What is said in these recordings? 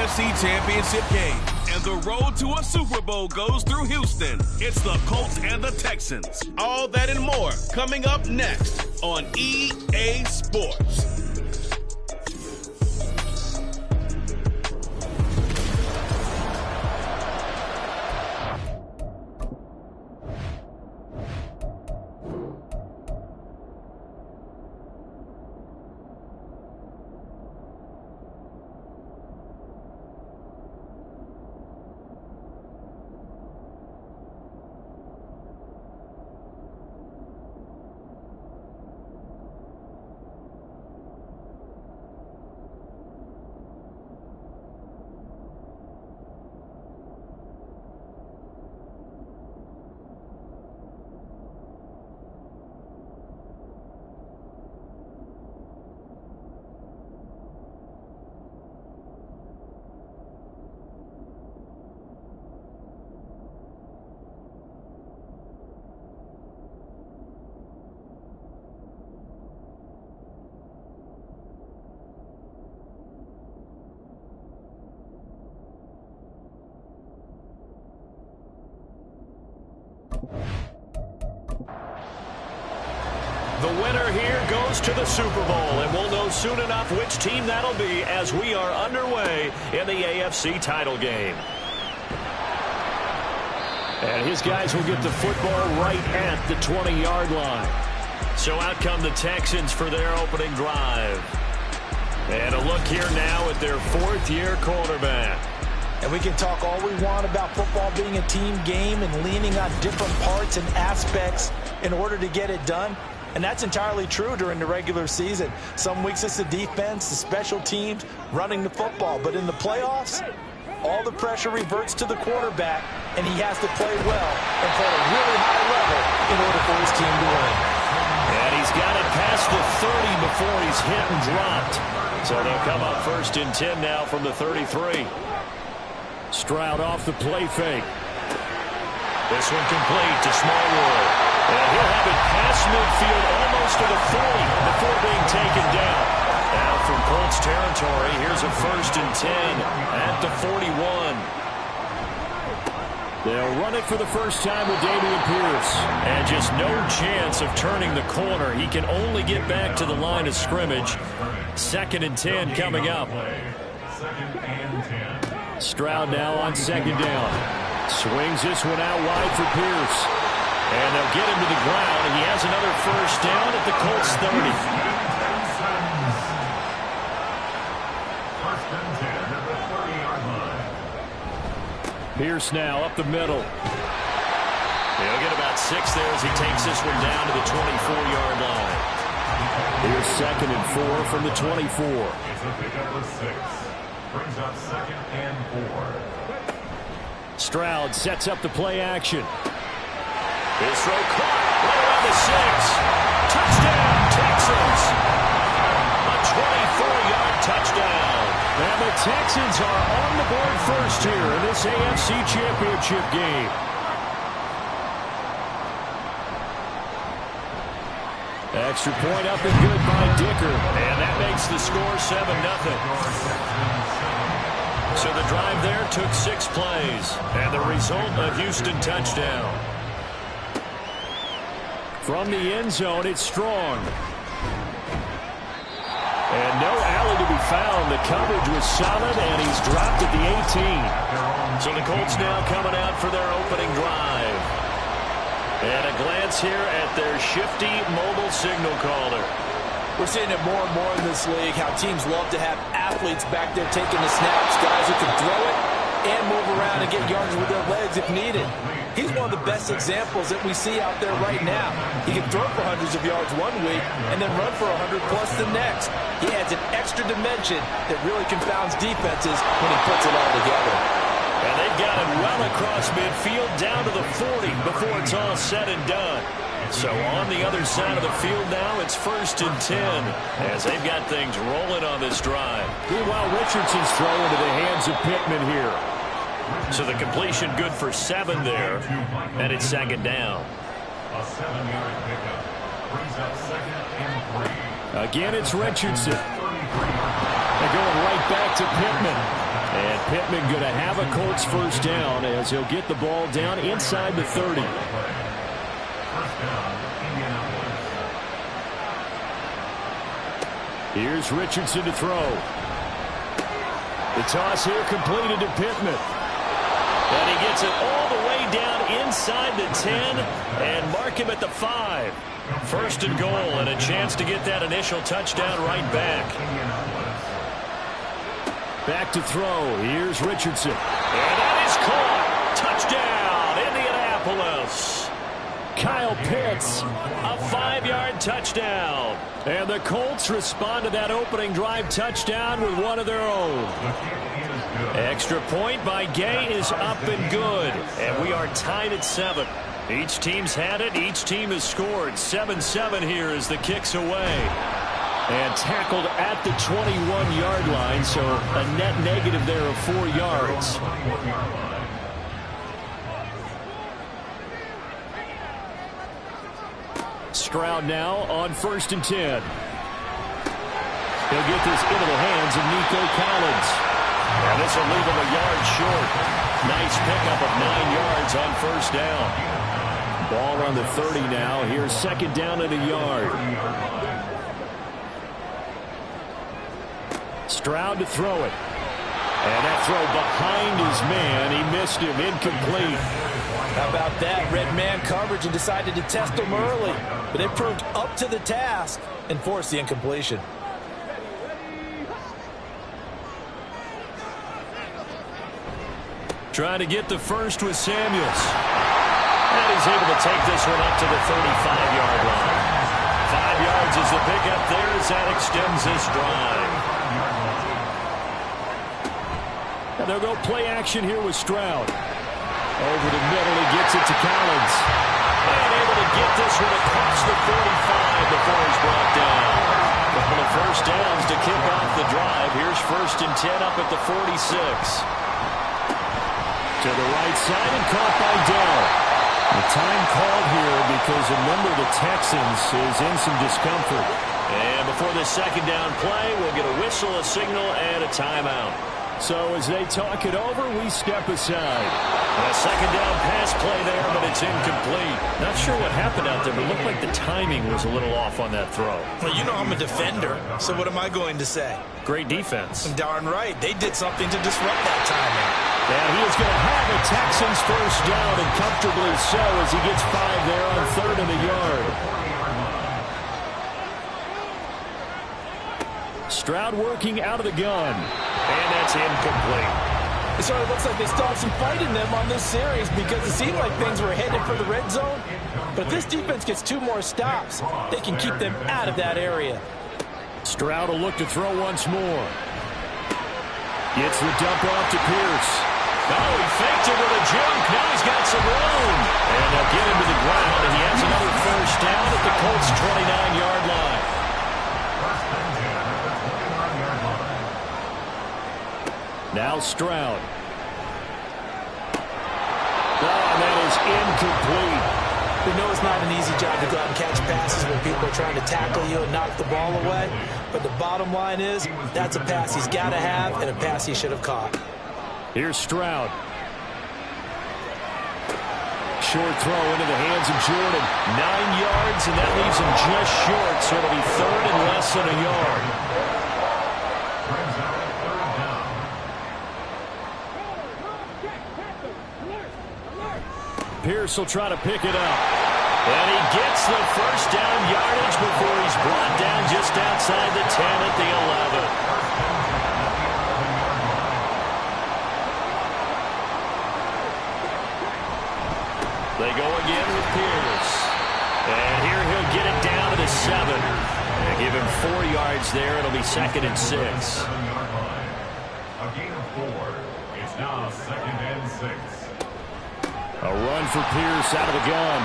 AFC Championship game. And the road to a Super Bowl goes through Houston. It's the Colts and the Texans. All that and more coming up next on EA Sports. The winner here goes to the Super Bowl, and we'll know soon enough which team that'll be as we are underway in the AFC title game. And his guys will get the football right at the 20-yard line. So out come the Texans for their opening drive. And a look here now at their fourth-year quarterback. And we can talk all we want about football being a team game and leaning on different parts and aspects in order to get it done. And that's entirely true during the regular season. Some weeks it's the defense, the special teams, running the football. But in the playoffs, all the pressure reverts to the quarterback, and he has to play well and play at a really high level in order for his team to win. And he's got it past the 30 before he's hit and dropped. So they'll come up 1st and 10 now from the 33. Stroud off the play fake. This one complete to Smallwood. And he'll have it past midfield almost to the 40 before being taken down. Now from Colts territory, here's a 1st and 10 at the 41. They'll run it for the first time with Dameon Pierce. And just no chance of turning the corner. He can only get back to the line of scrimmage. 2nd and 10 coming up. Stroud now on 2nd down. Swings this one out wide for Pierce. And they'll get him to the ground, and he has another 1st down at the Colts 30. Pierce now up the middle. He'll get about 6 there as he takes this one down to the 24-yard line. Here's 2nd and 4 from the 24. It's a pickup of 6. Brings up 2nd and 4. Stroud sets up the play action. His throw caught right around the 6. Touchdown, Texans. A 24-yard touchdown. And the Texans are on the board first here in this AFC Championship game. Extra point up and good by Dicker. And that makes the score 7-0. So the drive there took 6 plays. And the result, a Houston touchdown. From the end zone, it's Strong. And no alley to be found. The coverage was solid, and he's dropped at the 18. So the Colts now coming out for their opening drive. And a glance here at their shifty mobile signal caller. We're seeing it more and more in this league, how teams love to have athletes back there taking the snaps, guys who can throw it and move around and get yards with their legs if needed. He's one of the best examples that we see out there right now. He can throw for hundreds of yards one week and then run for 100+ the next. He adds an extra dimension that really confounds defenses when he puts it all together. And they've got him well across midfield down to the 40 before it's all said and done. So on the other side of the field now, it's 1st and 10 as they've got things rolling on this drive. Meanwhile, Richardson's throw into the hands of Pittman here. So the completion good for 7 there, and it's 2nd down. A 7-yard pickup brings up 2nd and 3. Again, it's Richardson. They're going right back to Pittman. And Pittman going to have a Colts first down as he'll get the ball down inside the 30. Here's Richardson to throw. The toss here completed to Pittman. And he gets it all the way down inside the 10 and mark him at the 5. First and goal and a chance to get that initial touchdown right back. Back to throw. Here's Richardson. And that is caught. Touchdown, Indianapolis. Kyle Pitts, a 5-yard touchdown. And the Colts respond to that opening drive touchdown with one of their own. Extra point by Gay is up and good. And we are tied at 7. Each team's had it. Each team has scored. 7-7 here as the kick's away. And tackled at the 21-yard line, so a net negative there of 4 yards. Stroud now on 1st and 10. He'll get this into the hands of Nico Collins. And this will leave him a yard short. Nice pickup of 9 yards on 1st down. Ball on the 30 now. Here's 2nd down and a yard. Stroud to throw it. And that throw behind his man. He missed him. Incomplete. How about that? Red man coverage and decided to test him early. But they proved up to the task and forced the incompletion. Trying to get the first with Samuels. And he's able to take this one up to the 35-yard line. 5 yards is the pickup there as that extends this drive. And they'll go play action here with Stroud. Over the middle, he gets it to Collins. And able to get this one across the 45 before he's brought down. Couple of first downs to kick off the drive. Here's 1st and 10 up at the 46. To the right side and caught by Dell. The time called here because a member of the Texans is in some discomfort. And before the 2nd down play, we'll get a whistle, a signal, and a timeout. So as they talk it over, we step aside. A 2nd down pass play there, but it's incomplete. Not sure what happened out there, but it looked like the timing was a little off on that throw. Well, you know I'm a defender, so what am I going to say? Great defense. Darn right. They did something to disrupt that timing. And he is going to have a Texans first down, and comfortably so as he gets 5 there on 3rd and a yard. Stroud working out of the gun. And that's incomplete. It sort of looks like they still have some fight in them on this series because it seemed like things were headed for the red zone. But if this defense gets 2 more stops, they can keep them out of that area. Stroud will look to throw once more. Gets the dump off to Pierce. Oh, he faked it with a jump. Now he's got some room. And they'll get him to the ground, and he has another first down at the Colts' 29-yard line. Now Stroud. Oh, and that is incomplete. We know it's not an easy job to go out and catch passes when people are trying to tackle you and knock the ball away. But the bottom line is, that's a pass he's got to have and a pass he should have caught. Here's Stroud. Short throw into the hands of Jordan. 9 yards, and that leaves him just short, so it'll be 3rd and less than a yard. Pierce will try to pick it up. And he gets the first down yardage before he's brought down just outside the 10 at the 11. They go again with Pierce. And here he'll get it down to the 7. And give him 4 yards there. It'll be 2nd and 6. A gain of 4. It's now 2nd and 6. A run for Pierce out of the gun.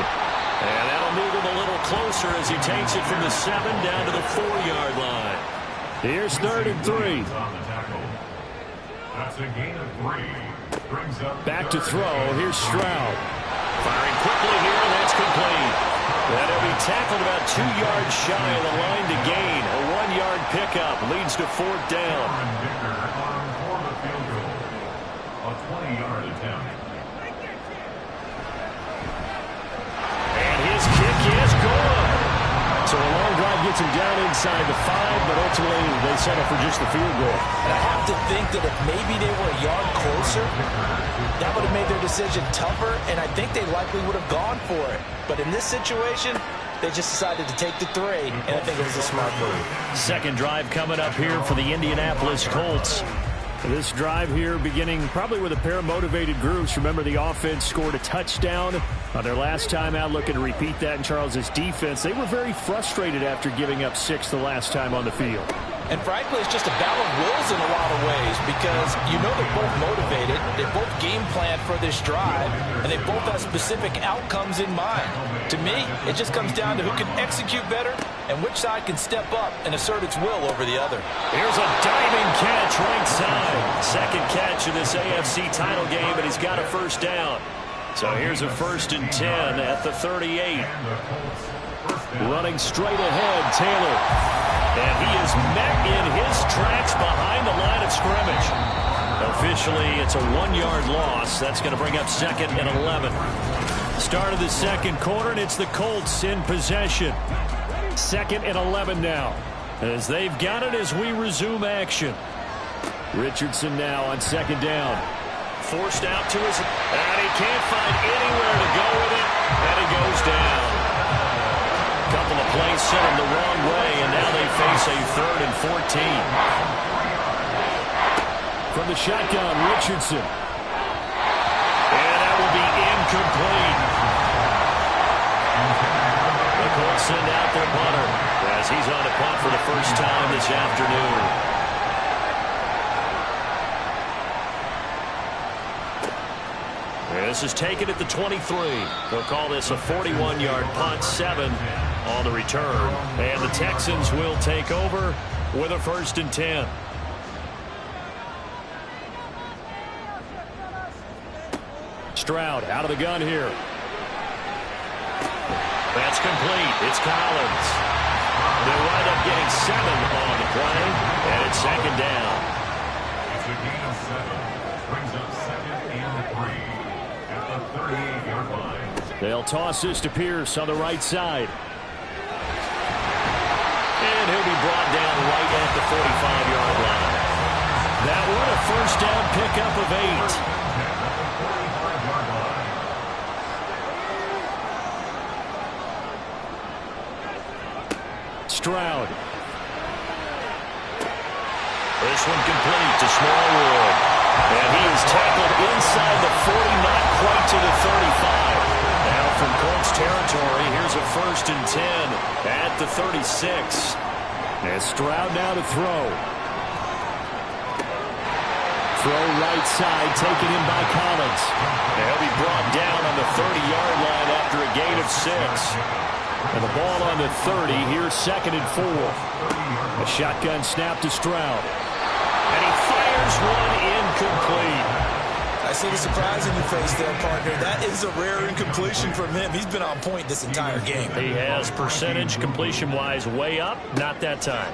And that'll move him a little closer as he takes it from the 7 down to the 4-yard line. Here's 3rd and 3. That's a gain of 3. Brings up back to throw. Here's Stroud. Firing quickly here, and that's complete. That'll be tackled about 2 yards shy of the line to gain. A 1-yard pickup leads to 4th down. For the field goal. A 20-yard attempt. And his kick is good. So a long drive gets him down inside the 5, but ultimately they settle for just the field goal. And I have to think that if maybe they were a yard closer, that would have made their decision tougher, and I think they likely would have gone for it. But in this situation, they just decided to take the 3, and I think it was a smart move. Second drive coming up here for the Indianapolis Colts. This drive here beginning probably with a pair of motivated groups. Remember, the offense scored a touchdown on their last time out. Looking to repeat that in Charles's defense. They were very frustrated after giving up 6 the last time on the field. And frankly, it's just a battle of wills in a lot of ways because you know they're both motivated, they both game plan for this drive, and they both have specific outcomes in mind. To me, it just comes down to who can execute better and which side can step up and assert its will over the other. Here's a diving catch right side. Second catch in this AFC title game, and he's got a first down. So here's a 1st and 10 at the 38. Running straight ahead, Taylor. And he is met in his tracks behind the line of scrimmage. Officially, it's a 1-yard loss. That's going to bring up 2nd and 11. Start of the second quarter, and it's the Colts in possession. 2nd and 11 now, as they've got it as we resume action. Richardson now on 2nd down. Forced out to his, and he can't find anywhere to go with it, and he goes down. Couple of plays sent him the wrong way, and now they face a 3rd and 14. From the shotgun, Richardson. And that will be incomplete. The Colts send out their punter as he's on a punt for the first time this afternoon. This is taken at the 23. They'll call this a 41-yard punt, 7 on the return. And the Texans will take over with a 1st and 10. Stroud out of the gun here. That's complete. It's Collins. They wind up getting 7 on the play, and it's 2nd down. It's a gain of 7. Brings up 2nd and 3. At the 38-yard line. They'll toss this to Pierce on the right side. And he'll be brought down right at the 45-yard line. That one a first down pickup of 8. Stroud. This one complete to Smallwood. And he is tackled inside the 40, not quite to the 35. Now from Colts territory, here's a 1st and 10 at the 36. And Stroud now to throw. Throw right side, taken in by Collins. And he'll be brought down on the 30-yard line after a gain of 6. And the ball on the 30, here's 2nd and 4. A shotgun snap to Stroud. And he fires one incomplete. I see the surprise in your face there, partner. That is a rare incompletion from him. He's been on point this entire game. He has percentage completion-wise way up, not that time.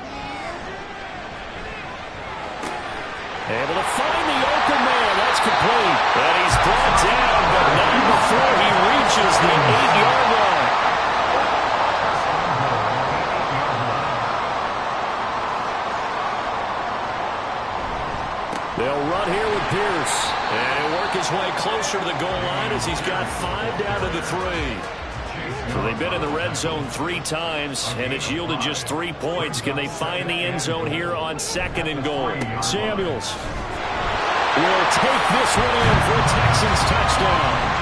Able to find the open man. That's complete. And he's brought down, but not before he reaches the 8-yard line. They'll run here with Pierce. And he'll work his way closer to the goal line as he's got 5 down to the 3. So they've been in the red zone 3 times, and it's yielded just 3 points. Can they find the end zone here on 2nd and goal? Samuels will take this one in for a Texans touchdown.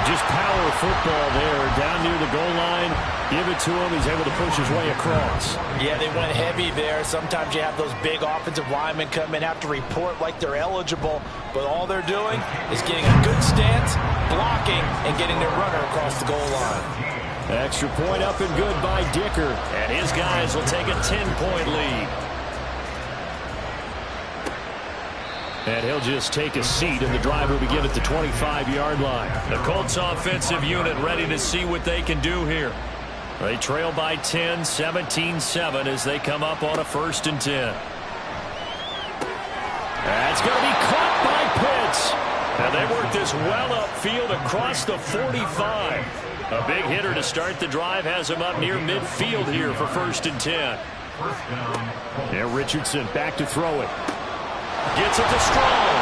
Just power football there, down near the goal line. Give it to him. He's able to push his way across. Yeah, they went heavy there. Sometimes you have those big offensive linemen come in, have to report like they're eligible, but all they're doing is getting a good stance, blocking, and getting their runner across the goal line. Extra point up and good by Dicker, and his guys will take a 10-point lead. And he'll just take a seat, and the drive will begin at the 25-yard line. The Colts offensive unit ready to see what they can do here. They trail by 10, 17-7 as they come up on a 1st and 10. That's going to be caught by Pitts. And they work this well upfield across the 45. A big hitter to start the drive has him up near midfield here for 1st and 10. There, Richardson back to throw it. Gets it to Strong.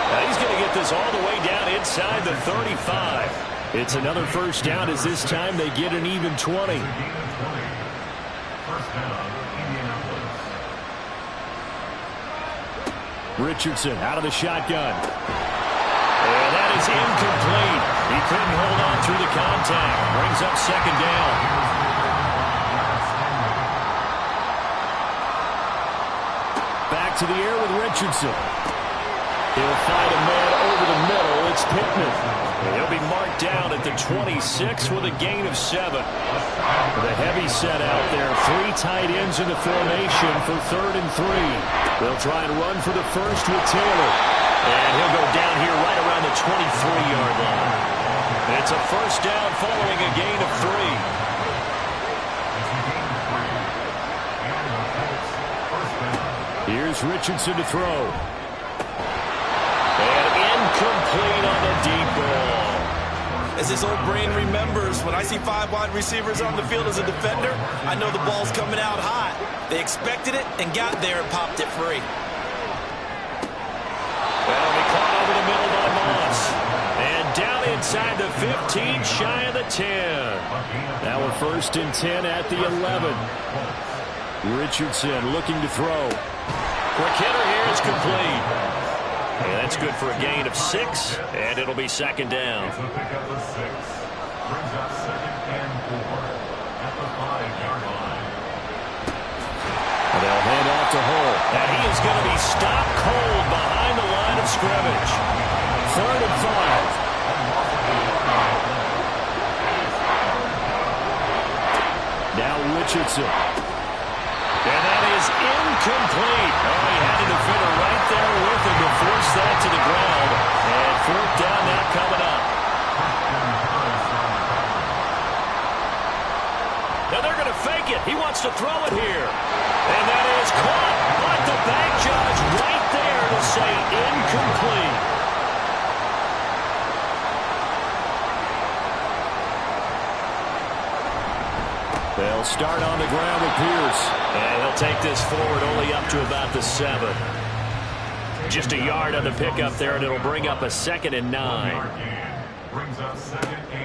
Now he's going to get this all the way down inside the 35. It's another 1st down as this time they get an even 20. Richardson out of the shotgun. And that is incomplete. He couldn't hold on through the contact. Brings up 2nd down. Back to the air with Richardson. He'll find a man over the middle. It's Pittman. He'll be marked down at the 26 with a gain of 7. The heavy set out there. 3 tight ends in the formation for 3rd and 3. They'll try and run for the 1st with Taylor. And he'll go down here right around the 23-yard line. It's a 1st down following a gain of 3. Here's Richardson to throw. And incomplete on the deep ball. As this old brain remembers, when I see 5 wide receivers on the field as a defender, I know the ball's coming out hot. They expected it and got there and popped it free. That'll be caught over the middle by Moss. And down inside the 15, shy of the 10. Now a 1st and 10 at the 11. Richardson looking to throw. Quick hitter here is complete. And that's good for a gain of 6, and it'll be 2nd down. It's a pickup of 6. Brings up 2nd and 4 at the 5-yard line. And they'll hand off to Hull. And he is going to be stopped cold behind the line of scrimmage. 3rd and 5. Now Richardson. And that is incomplete. Oh, he had a defender right there with him to force that to the ground. And 4th down now coming up. Now they're going to fake it. He wants to throw it here. And that is caught. But the back judge right there to say incomplete. They'll start on the ground with Pierce. And he'll take this forward only up to about the 7. Just a yard on the pickup there, and it'll bring up a 2nd and 9.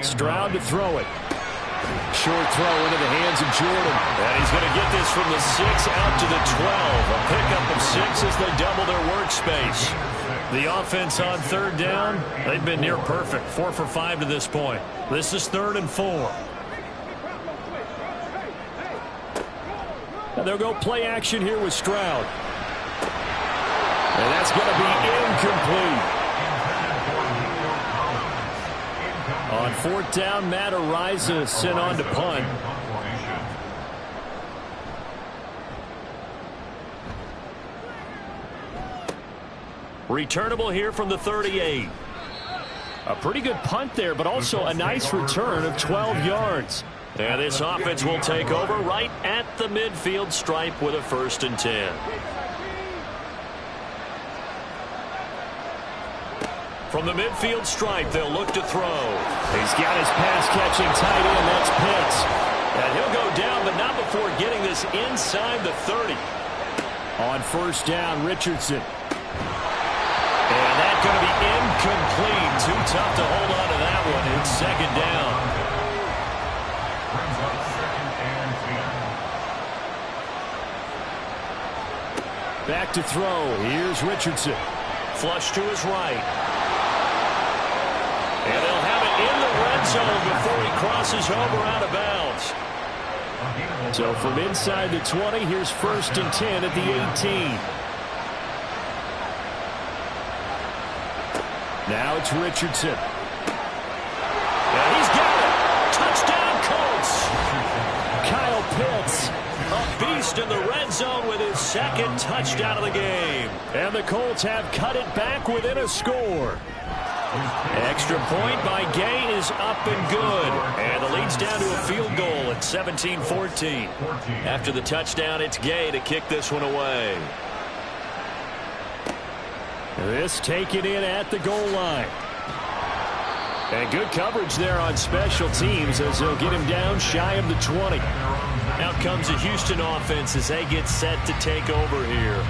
Stroud to throw it. Short throw into the hands of Jordan. And he's going to get this from the 6 out to the 12. A pickup of 6 as they double their workspace. The offense on 3rd down, they've been near perfect. 4 for 5 to this point. This is 3rd and 4. And they'll go play action here with Stroud. And that's going to be incomplete. On 4th down, Matt Ariza sent on to punt. Returnable here from the 38. A pretty good punt there, but also a nice return of 12 yards. And this offense will take over right at the midfield stripe with a 1st and 10. From the midfield stripe, they'll look to throw. He's got his pass-catching tight end. That's Pitts. And he'll go down, but not before getting this inside the 30. On 1st down, Richardson. And that's going to be incomplete. Too tough to hold on to that one. It's 2nd down. Brings up 2nd and 10. Back to throw. Here's Richardson. Flush to his right. And they'll have it in the red zone before he crosses over out of bounds. So from inside the 20, here's 1st and 10 at the 18. Now it's Richardson. And he's got it. Touchdown, Colts. Kyle Pitts. beast in the red zone with his second touchdown of the game. And the Colts have cut it back within a score. Extra point by Gain is up and good. And the lead's down to a field goal at 17-14. After the touchdown, it's Gay to kick this one away. This taken in at the goal line. And good coverage there on special teams as they'll get him down shy of the 20. Out comes the Houston offense as they get set to take over here.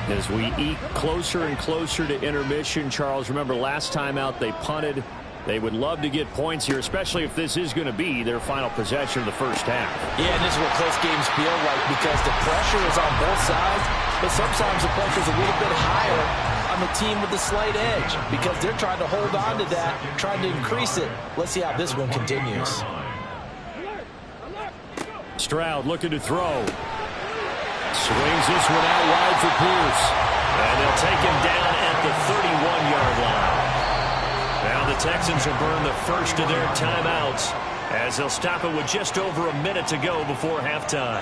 As we eke closer and closer to intermission, Charles, remember last time out they punted. They would love to get points here, especially if this is going to be their final possession of the first half. Yeah, and this is what close games feel like because the pressure is on both sides, but sometimes the pressure is a little bit higher on the team with the slight edge because they're trying to hold on to that, trying to increase it. Let's see how this one continues. Stroud looking to throw. Swings this one out wide for Pierce. And they'll take him down at the 31-yard line. Now the Texans will burn the first of their timeouts as they'll stop it with just over a minute to go before halftime.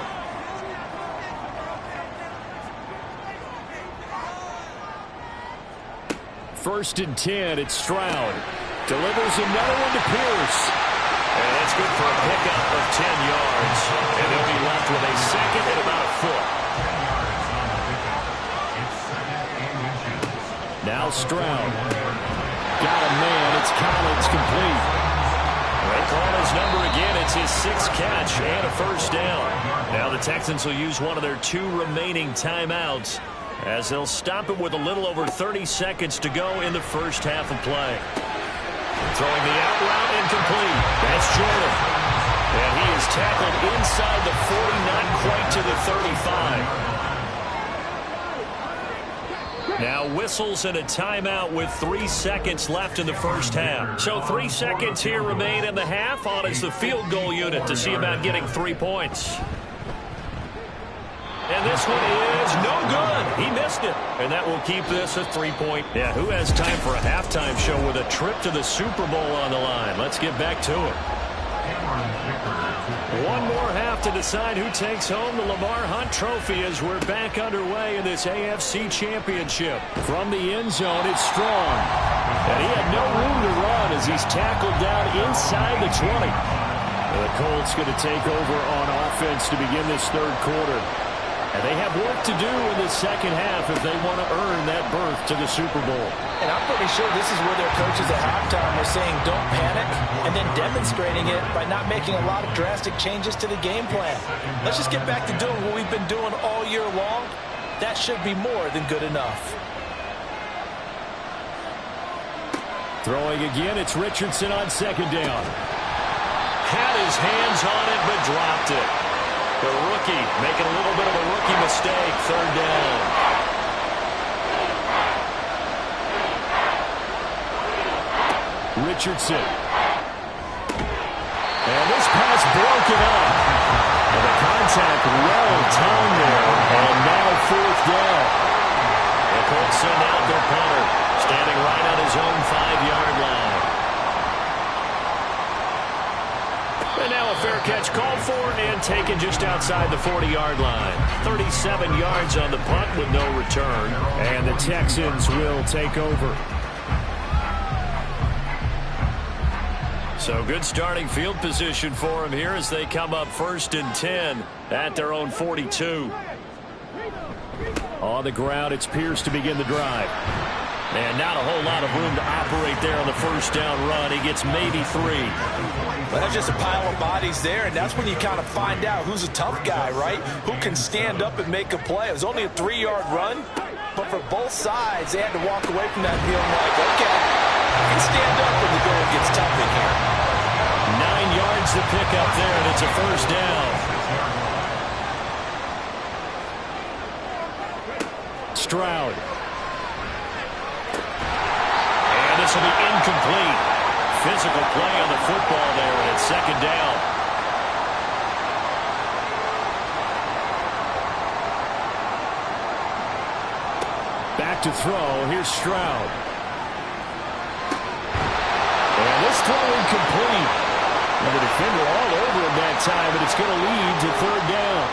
First and 10, it's Stroud. Delivers another one to Pierce. And that's good for a pickup of 10 yards. And they'll be left with a second and about a foot. Now Stroud. Got a man. It's Collins complete. They call his number again. It's his sixth catch and a first down. Now the Texans will use one of their two remaining timeouts as they'll stop it with a little over 30 seconds to go in the first half of play. Throwing the out route incomplete. That's Jordan. And he is tackled inside the 40, not quite to the 35. Now whistles and a timeout with 3 seconds left in the first half. So 3 seconds here remain in the half. On is the field goal unit to see about getting 3 points. And this one is no good. He missed it. And that will keep this a 3-point. Yeah, who has time for a halftime show with a trip to the Super Bowl on the line? Let's get back to it. One more half to decide who takes home the Lamar Hunt Trophy as we're back underway in this AFC Championship. From the end zone, it's Strong. And he had no room to run as he's tackled down inside the 20. The Colts going to take over on offense to begin this third quarter. And they have work to do in the second half if they want to earn that berth to the Super Bowl. And I'm pretty sure this is where their coaches at halftime are saying don't panic and then demonstrating it by not making a lot of drastic changes to the game plan. Let's just get back to doing what we've been doing all year long. That should be more than good enough. Throwing again, it's Richardson on second down. Had his hands on it but dropped it. The rookie making a little bit of a rookie mistake, third down. Richardson. And this pass broken up. And the contact well timed there. And now fourth down. The Colts send out their punter, standing right on his own 5-yard line. And now a fair catch called for and taken just outside the 40-yard line. 37 yards on the punt with no return. And the Texans will take over. So good starting field position for them here as they come up first and 10 at their own 42. On the ground, it's Pierce to begin the drive. And not a whole lot of room to operate there on the first down run. He gets maybe 3. Well, that's just a pile of bodies there, and that's when you kind of find out who's a tough guy, right? Who can stand up and make a play. It was only a 3-yard run, but for both sides, they had to walk away from that feeling like, okay, I can stand up when the going gets tough in here. 9 yards to pick up there, and it's a first down. Stroud. And this will be incomplete. Physical play on the football there, and it's second down. Back to throw. Here's Stroud. And this throw incomplete. And the defender all over him that time, but it's going to lead to third down.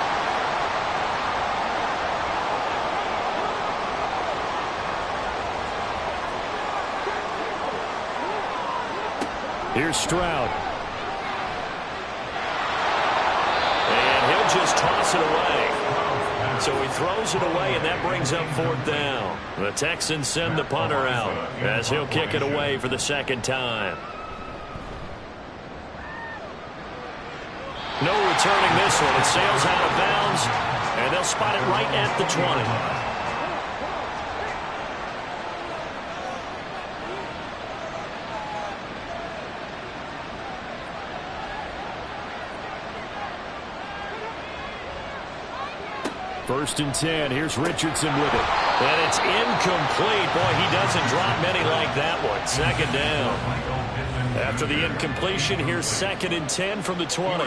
Here's Stroud. And he'll just toss it away. So he throws it away, and that brings up 4th down. The Texans send the punter out as he'll kick it away for the 2nd time. No returning this one. It sails out of bounds, and they'll spot it right at the 20. First and 10. Here's Richardson with it. And it's incomplete. Boy, he doesn't drop many like that one. 2nd down. After the incompletion, here's 2nd and 10 from the 20.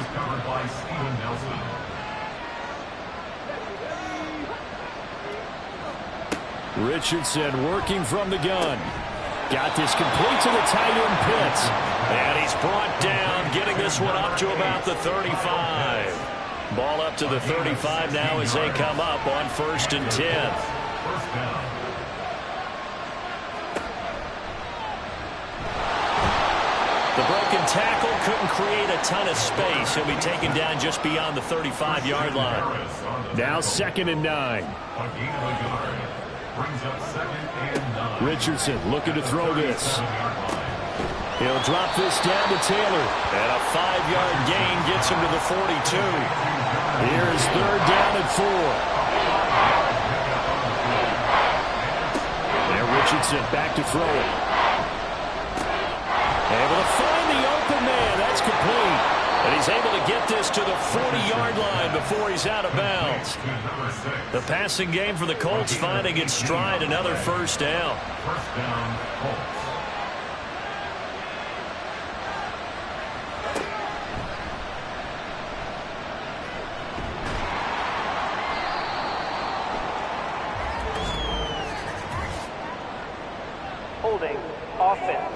Richardson working from the gun. Got this complete to the tight end Pitts. And he's brought down, getting this one up to about the 35. Ball up to the 35 now as they come up on 1st and 10. The broken tackle couldn't create a ton of space. He'll be taken down just beyond the 35-yard line. Now 2nd and 9. Richardson looking to throw this. He'll drop this down to Taylor. And a 5-yard gain gets him to the 42. Here's 3rd down and 4. There Richardson back to throw it. Able to find the open man. That's complete. And he's able to get this to the 40-yard line before he's out of bounds. The passing game for the Colts finding its stride. Another 1st down. First down, Colts. Holding offense.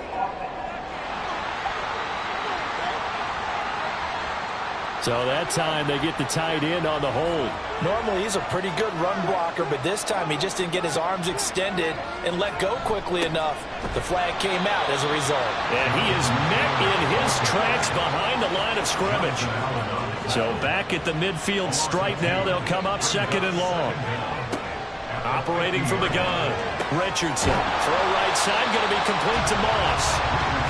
So that time they get the tight end on the hold. Normally he's a pretty good run blocker, but this time he just didn't get his arms extended and let go quickly enough. The flag came out as a result. And he is met in his tracks behind the line of scrimmage. So back at the midfield stripe now, they'll come up 2nd and long. Operating from the gun. Richardson. Throw right side, going to be complete to Moss.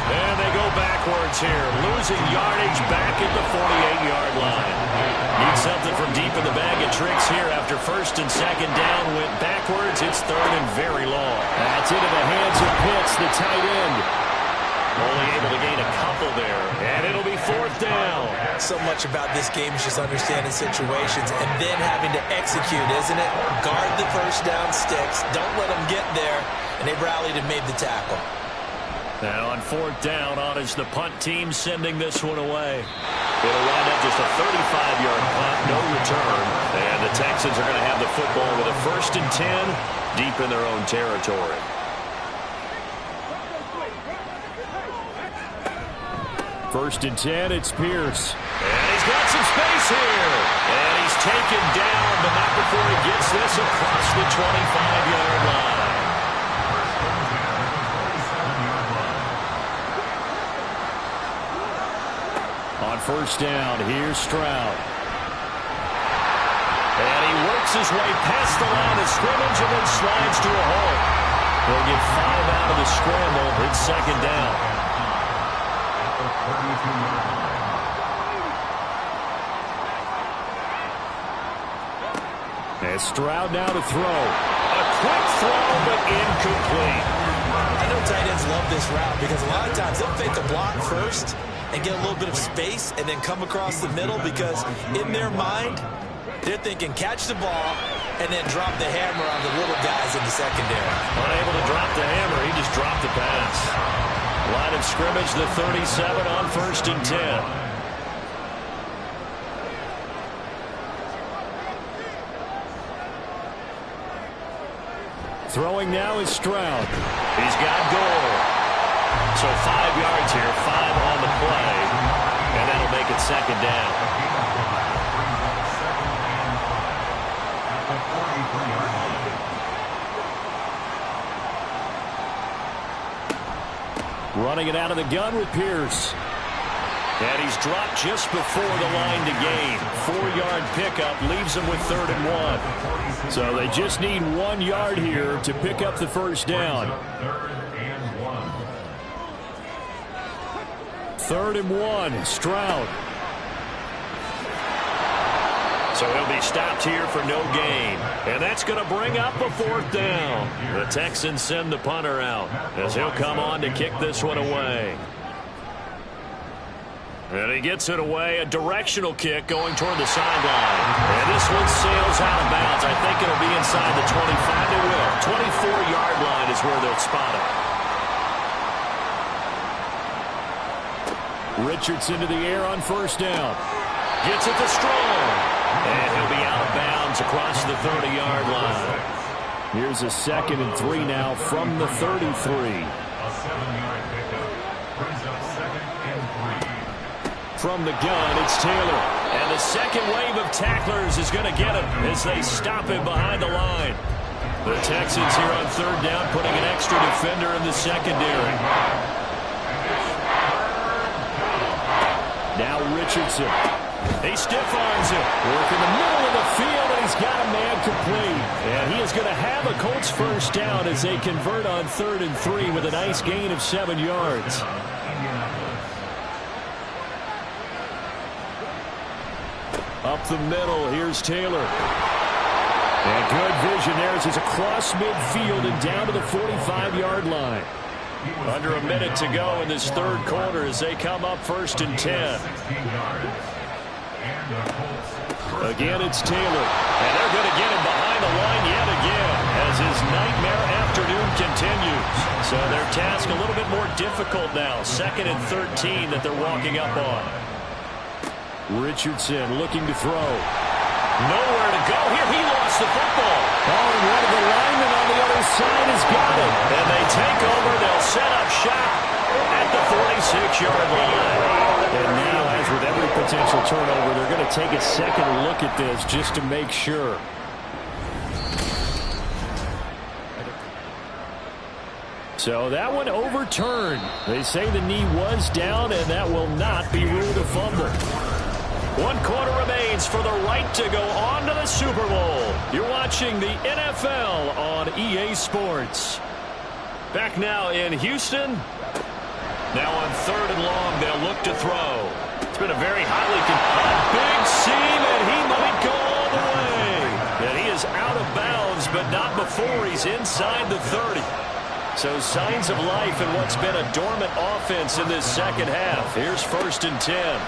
And they go backwards here. Losing yardage back at the 48-yard line. Need something from deep in the bag of tricks here after 1st and 2nd down. Went backwards. It's 3rd and very long. That's into the hands of Pitts, the tight end. Only able to gain a couple there. And it'll be 4th down. So much about this game is just understanding situations and then having to execute, isn't it? Guard the first down sticks. Don't let them get there. And they rallied and made the tackle. Now on 4th down, on is the punt team sending this one away. It'll wind up just a 35-yard punt, no return. And the Texans are going to have the football with a 1st and 10 deep in their own territory. First and 10, it's Pierce. And he's got some space here. And he's taken down, but not before he gets this across the 25-yard line. On 1st down, here's Stroud. And he works his way past the line of scrimmage and then slides to a halt. They'll get 5 out of the scramble. It's 2nd down. And Stroud now to throw. A quick throw, but incomplete. I know tight ends love this route because a lot of times they'll fake a block first and get a little bit of space and then come across the middle because in their mind, they're thinking catch the ball and then drop the hammer on the little guys in the secondary. Unable to drop the hammer, he just dropped the pass. Line of scrimmage, the 37 on 1st and 10. Throwing now is Stroud. He's got goal. So 5 yards here, 5 on the play, and that'll make it 2nd down. Running it out of the gun with Pierce. And he's dropped just before the line to gain. 4-yard pickup leaves him with 3rd and 1. So they just need 1 yard here to pick up the first down. 3rd and 1, Stroud. So he'll be stopped here for no gain. And that's going to bring up a 4th down. The Texans send the punter out as he'll come on to kick this one away. And he gets it away, a directional kick going toward the sideline. And this one sails out of bounds. I think it'll be inside the 25. It will. 24-yard line is where they'll spot it. Richardson to the air on 1st down. Gets it to Strong. And he'll be out of bounds across the 30-yard line. Here's a 2nd and 3 now from the 33. A 7-yard pickup brings up 2nd and 3. From the gun, it's Taylor. And the second wave of tacklers is going to get him as they stop him behind the line. The Texans here on 3rd down, putting an extra defender in the secondary. Now Richardson. He stiff-arms it. Work in the middle of the field, and he's got a man complete. And he is going to have a Colts first down as they convert on 3rd and 3 with a nice gain of 7 yards. Up the middle, here's Taylor. And good vision there as he's across midfield and down to the 45-yard line. Under a minute to go in this 3rd quarter as they come up 1st and 10. Again, it's Taylor. And they're going to get him behind the line yet again as his nightmare afternoon continues. So their task a little bit more difficult now. 2nd and 13 that they're walking up on. Richardson looking to throw. Nowhere to go here. He lost the football. Oh, and one of the linemen on the other side has got it. And they take over. They'll set up shop at the 46-yard line. And now, as with every potential turnover, they're going to take a second look at this just to make sure. So that one overturned. They say the knee was down, and that will not be ruled a fumble. 1 quarter remains for the right to go on to the Super Bowl. You're watching the NFL on EA Sports. Back now in Houston. Now on 3rd and long, they'll look to throw. It's been a very highly big seam, and he might go all the way. And he is out of bounds, but not before he's inside the 30. So signs of life in what's been a dormant offense in this second half. Here's 1st and 10.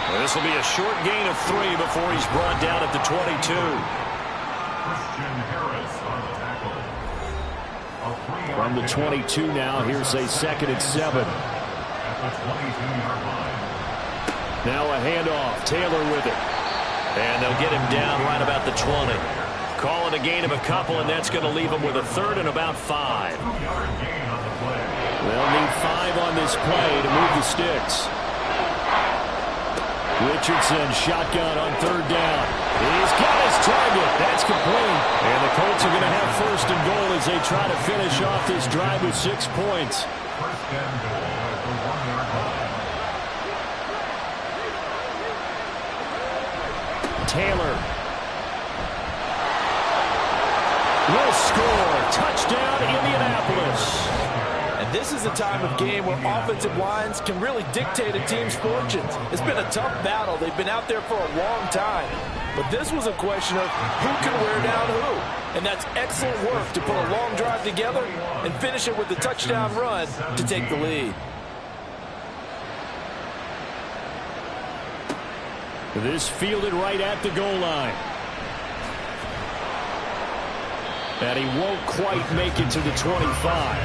Well, this will be a short gain of 3 before he's brought down at the 22. From the 22 now, here's a 2nd and 7. Now a handoff. Taylor with it. And they'll get him down right about the 20. Call it a gain of a couple, and that's going to leave him with a 3rd and about 5. They'll need 5 on this play to move the sticks. Richardson, shotgun on 3rd down. He's got his target. That's complete. And the Colts are going to have 1st and goal as they try to finish off this drive with 6 points. Taylor will score. Touchdown, Indianapolis. And this is a time of game where offensive lines can really dictate a team's fortunes. It's been a tough battle. They've been out there for a long time. But this was a question of who can wear down who. And that's excellent work to put a long drive together and finish it with a touchdown run to take the lead. This fielded right at the goal line. And he won't quite make it to the 25.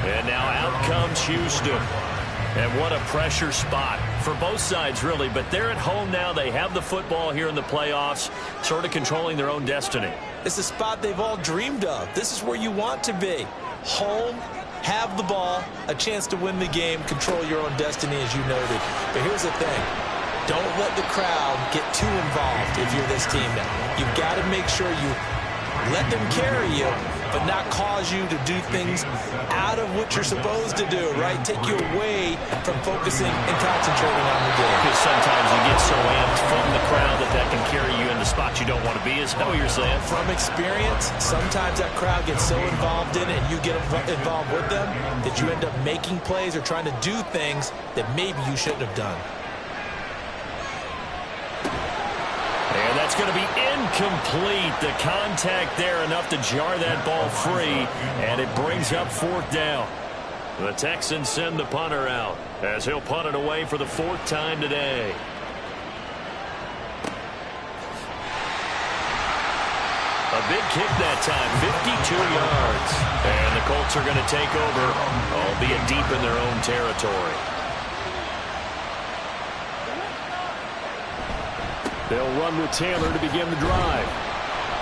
And now out comes Houston. And what a pressure spot for both sides, really. But they're at home now. They have the football here in the playoffs, sort of controlling their own destiny. It's a spot they've all dreamed of. This is where you want to be. Home, have the ball, a chance to win the game, control your own destiny, as you noted. But here's the thing. Don't let the crowd get too involved if you're this team now. You've got to make sure you let them carry you, but not cause you to do things out of what you're supposed to do, right? Take you away from focusing and concentrating on the game. Because sometimes you get so amped from the crowd that can carry you in the spots you don't want to be, is that what you're saying? From experience, sometimes that crowd gets so involved in it and you get involved with them that you end up making plays or trying to do things that maybe you shouldn't have done. And that's going to be incomplete. The contact there enough to jar that ball free, and it brings up 4th down. The Texans send the punter out as he'll punt it away for the 4th time today. A big kick that time, 52 yards. And the Colts are going to take over, albeit deep in their own territory. They'll run with Taylor to begin the drive.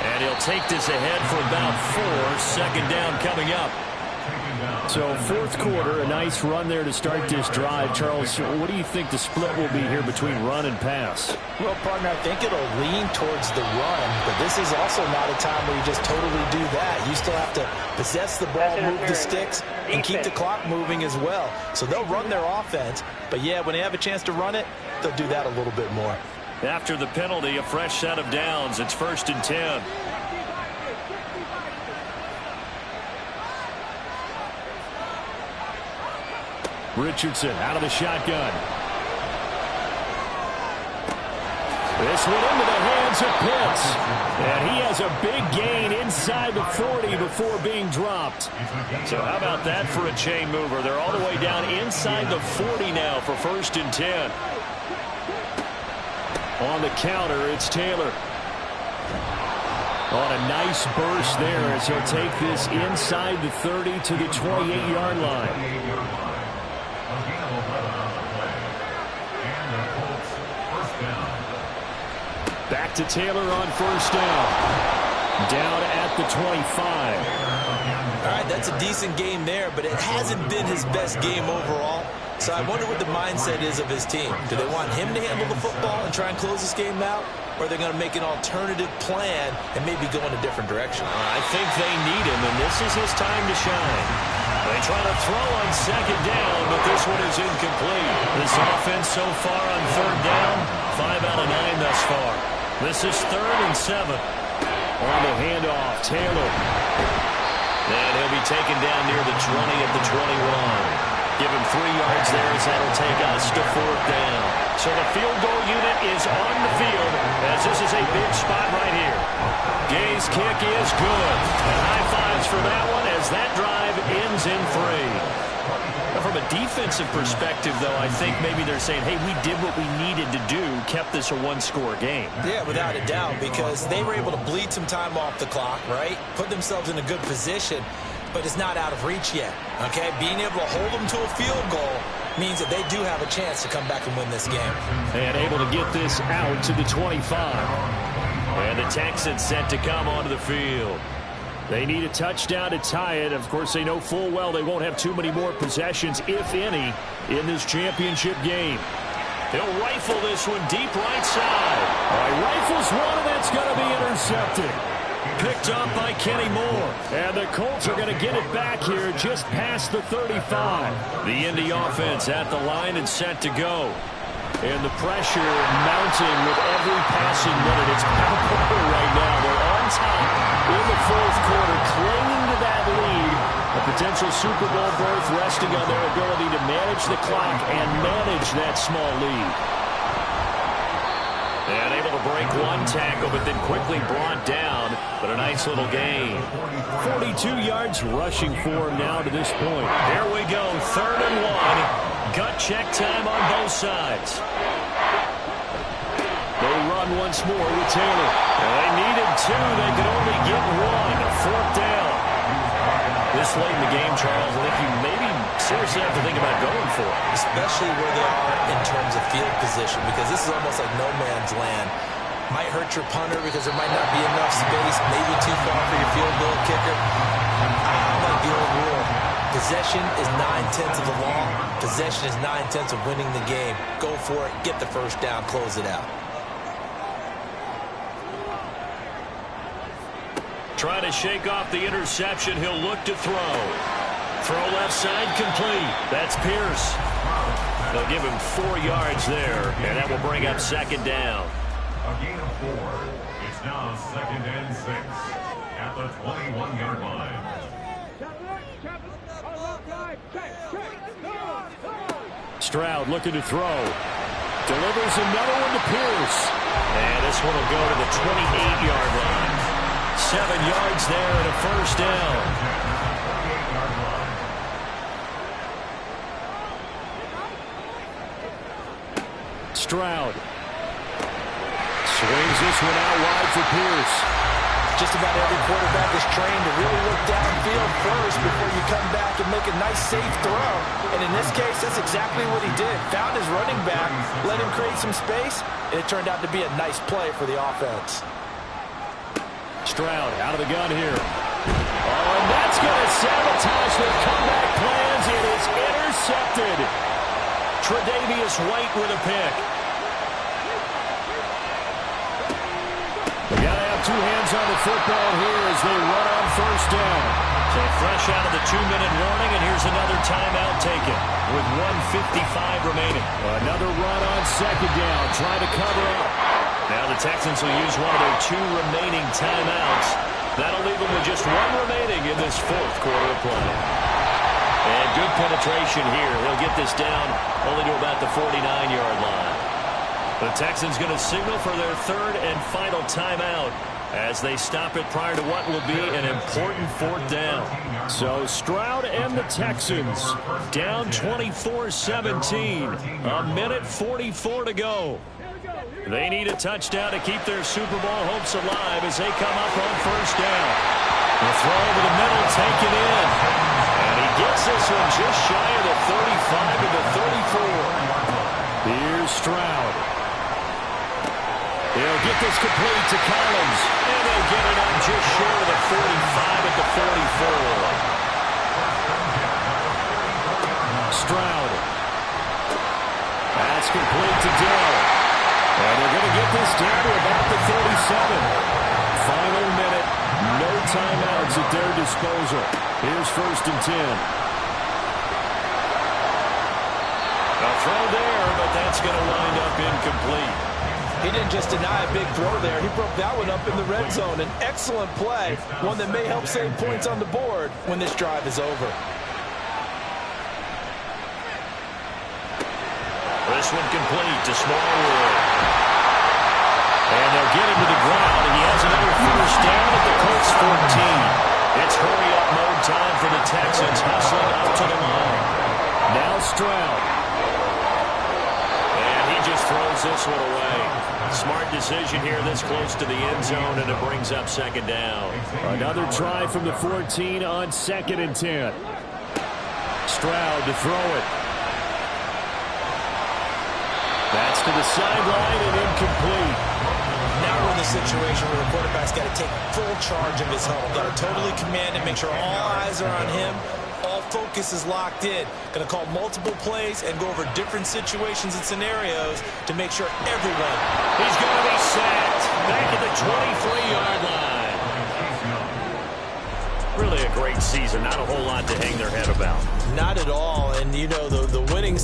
And he'll take this ahead for about 4. 2nd down coming up. So 4th quarter, a nice run there to start this drive. Charles, what do you think the split will be here between run and pass? Well, partner, I think it'll lean towards the run, but this is also not a time where you just totally do that. You still have to possess the ball, move the sticks, and keep the clock moving as well. So they'll run their offense, but yeah, when they have a chance to run it, they'll do that a little bit more. After the penalty, a fresh set of downs. It's 1st and 10. Richardson out of the shotgun. This one into the hands of Pitts. And he has a big gain inside the 40 before being dropped. So how about that for a chain mover? They're all the way down inside the 40 now for 1st and 10. On the counter, it's Taylor. On a nice burst there as he'll take this inside the 30 to the 28-yard line. Back to Taylor on 1st down. Down at the 25. All right, that's a decent game there, but it hasn't been his best game overall. So I wonder what the mindset is of his team. Do they want him to handle the football and try and close this game out? Or are they going to make an alternative plan and maybe go in a different direction? I think they need him, and this is his time to shine. They try to throw on 2nd down, but this one is incomplete. This offense so far on 3rd down, 5 out of 9 thus far. This is 3rd and 7. On the handoff, Taylor. And he'll be taken down near the 20 at the 21. Give him 3 yards there as that'll take us to 4th down. So the field goal unit is on the field as this is a big spot right here. Gay's kick is good. And high fives for that one as that drive ends in 3. Now from a defensive perspective, though, I think maybe they're saying, hey, we did what we needed to do, kept this a 1-score game. Yeah, without a doubt, because they were able to bleed some time off the clock, right? Put themselves in a good position. But it's not out of reach yet, okay? Being able to hold them to a field goal means that they do have a chance to come back and win this game. And able to get this out to the 25. And the Texans set to come onto the field. They need a touchdown to tie it. Of course, they know full well they won't have too many more possessions, if any, in this championship game. He'll rifle this one deep right side. All right, rifles one, and that's going to be intercepted. Picked up by Kenny Moore. And the Colts are going to get it back here just past the 35. The Indy offense at the line and set to go. And the pressure mounting with every passing minute. It's palpable right now. They're on top in the 4th quarter, clinging to that lead. A potential Super Bowl berth resting on their ability to manage the clock and manage that small lead. And able to break one tackle, but then quickly brought down. But a nice little gain. 42 yards rushing for him now to this point. Here we go, 3rd and 1. Gut check time on both sides. They run once more with Taylor. And they needed 2. They could only get 1. 4th down. This late in the game, Charles, I think you maybe seriously have to think about going for it. Especially where they are in terms of field position, because this is almost like no man's land. Might hurt your punter because there might not be enough space, maybe too far for your field goal kicker. I like the old rule. Possession is 9/10 of the law. Possession is 9/10 of winning the game. Go for it, get the 1st down, close it out. Trying to shake off the interception. He'll look to throw. Throw left side complete. That's Pierce. They'll give him 4 yards there, and that will bring up second down. A gain of 4. It's now 2nd and 6 at the 21-yard line. Stroud looking to throw. Delivers another one to Pierce. And this one will go to the 28-yard line. 7 yards there and a first down. Stroud swings this one out wide for Pierce. Just about every quarterback is trained to really look downfield first before you come back and make a nice, safe throw. And in this case, that's exactly what he did. Found his running back, let him create some space, and it turned out to be a nice play for the offense. Stroud out of the gun here. Oh, and that's going to sabotage their comeback plans. It is intercepted. Tre'Davious White with a pick. They got to have 2 hands on the football here as they run on first down. So fresh out of the 2-minute warning, and here's another timeout taken with 1:55 remaining. Another run on second down, trying to cover up. Now the Texans will use one of their 2 remaining timeouts. That'll leave them with just 1 remaining in this 4th quarter of play. And good penetration here. They'll get this down only to about the 49-yard line. The Texans going to signal for their 3rd and final timeout as they stop it prior to what will be an important 4th down. So Stroud and the Texans down 24-17. 1:44 to go. They need a touchdown to keep their Super Bowl hopes alive as they come up on first down. The throw over the middle taken in. And he gets this one just shy of the 35 to the 34. Here's Stroud. They'll get this complete to Collins. And they'll get it up just short of the 45 at the 44. Stroud. That's complete to Dell. And they're going to get this down to about the 37. Final minute. No timeouts at their disposal. Here's 1st and 10. A throw there, but that's going to wind up incomplete. He didn't just deny a big throw there. He broke that one up in the red zone. An excellent play, one that may help save points on the board when this drive is over. This one complete to Smallwood. And they'll get him to the ground, and he has another first down at the Colts 14. It's hurry-up mode time for the Texans, hustling up to the line. Now Stroud. And he just throws this one away. Smart decision here this close to the end zone, and it brings up second down. Another try from the 14 on 2nd and 10. Stroud to throw it. That's to the sideline and incomplete. Now we're in the situation where the quarterback's got to take full charge of his huddle. Got to totally command it, make sure all eyes are on him. All focus is locked in. Going to call multiple plays and go over different situations and scenarios to make sure everyone. He's going to be sacked back at the 23-yard line. Really a great season. Not a whole lot to hang their head about. Not at all. And, you know, the winning